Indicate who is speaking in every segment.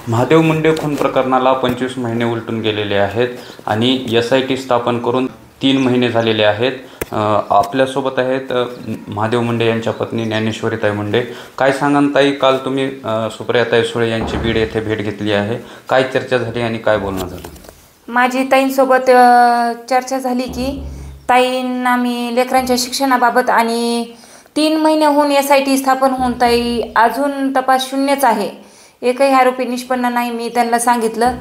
Speaker 1: महादेव मुंडे खून प्रकरणाला 25 महिने उलटून गेलेले आहेत आणि SIT स्थापन करून 3 महिने झालेले आहेत। आपल्यासोबत आहेत महादेव मुंडे यांच्या पत्नी ज्ञानेश्वरीताई मुंडे। काय सांगाल ताई, काल तुम्ही सुप्रियाताई सुळे यांची बीड येथे भेट घेतली आहे, काय चर्चा झाली आणि काय बोलणं झालं?
Speaker 2: माझी ताईंसोबत चर्चा झाली की ताईंना मी लेकरांच्या शिक्षणाबाबत आणि 3 महिने होऊन SIT स्थापन होऊन ताई अजून तपास शून्यच आहे, एकही आरोपी निष्पन्न नाही मी त्यांना सांगितलं।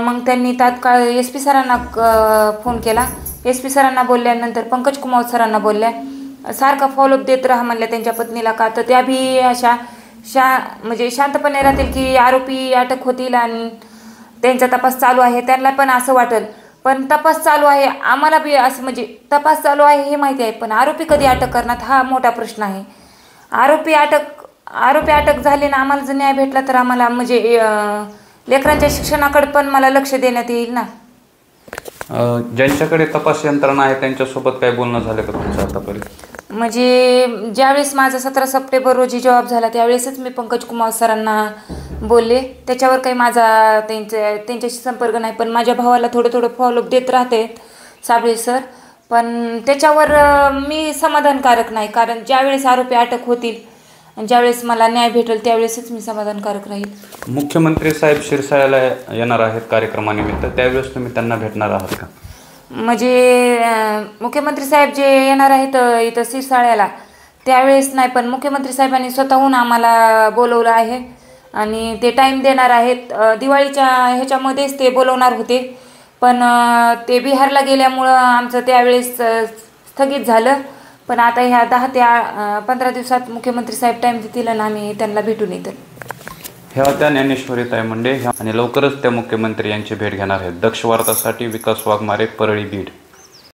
Speaker 2: मग त्यांनी तात्काळ SP सरांना फोन केला। SP सरांना बोलल्यानंतर पंकज कुमार सरांना बोलल्या, सारखा फॉलोअप देत राहा म्हणल्या त्यांच्या पत्नीला, का तर त्या बी अशा म्हणजे शांतपणे राहतील की आरोपी अटक होतील आणि त्यांचा तपास चालू आहे, त्यांना पण असं वाटेल। पण तपास चालू आहे, आम्हाला बी असं म्हणजे तपास चालू आहे हे माहिती आहे, पण आरोपी कधी अटक करणार हा मोठा प्रश्न आहे। आरोपी अटक झाले ना, आम्हाला जर न्याय भेटला तर आम्हाला म्हणजे लेकरांच्या शिक्षणाकडे पण मला लक्ष देण्यात येईल ना।
Speaker 1: ज्यांच्याकडे तपास यंत्रणा आहे त्यांच्यासोबत काय बोलणं झालं का तुमचं आतापर्यंत?
Speaker 2: म्हणजे ज्यावेळेस माझा 17 सप्टेंबर रोजी जॉब झाला त्यावेळेसच मी पंकज कुमार सरांना बोलले, त्याच्यावर काही माझा त्यांच्याशी संपर्क नाही। पण माझ्या भावाला थोडं फॉलोअप देत राहते साबळे सर, पण त्याच्यावर मी समाधानकारक नाही, कारण ज्यावेळेस आरोपी अटक होतील आणि ज्यावेळेस मला न्याय भेटेल त्यावेळेसच मी समाधानकारक राहील।
Speaker 1: मुख्यमंत्री साहेब शिरसाळ्याला येणार आहेत कार्यक्रमानिमित्त, त्यावेळेस तुम्ही त्यांना भेटणार आहात का?
Speaker 2: म्हणजे मुख्यमंत्री साहेब जे येणार आहेत इथं शिरसाळ्याला त्यावेळेस नाही, पण मुख्यमंत्री साहेबांनी स्वतःहून आम्हाला बोलवलं आहे आणि ते टाईम देणार आहेत। दिवाळीच्या ह्याच्यामध्येच ते बोलवणार होते, पण ते बिहारला गेल्यामुळं आमचं त्यावेळेस स्थगित झालं। पण आता ह्या 10 ते 15 दिवसात मुख्यमंत्री साहेब टाईम देतील आणि आम्ही त्यांना भेटून येतो।
Speaker 1: ह्या होत्या ज्ञानेश्वरीताई मुंडे आणि लवकरच त्या मुख्यमंत्री यांची भेट घेणार आहेत। दक्ष वार्तासाठी विकास वाघमारे, परळी, बीड।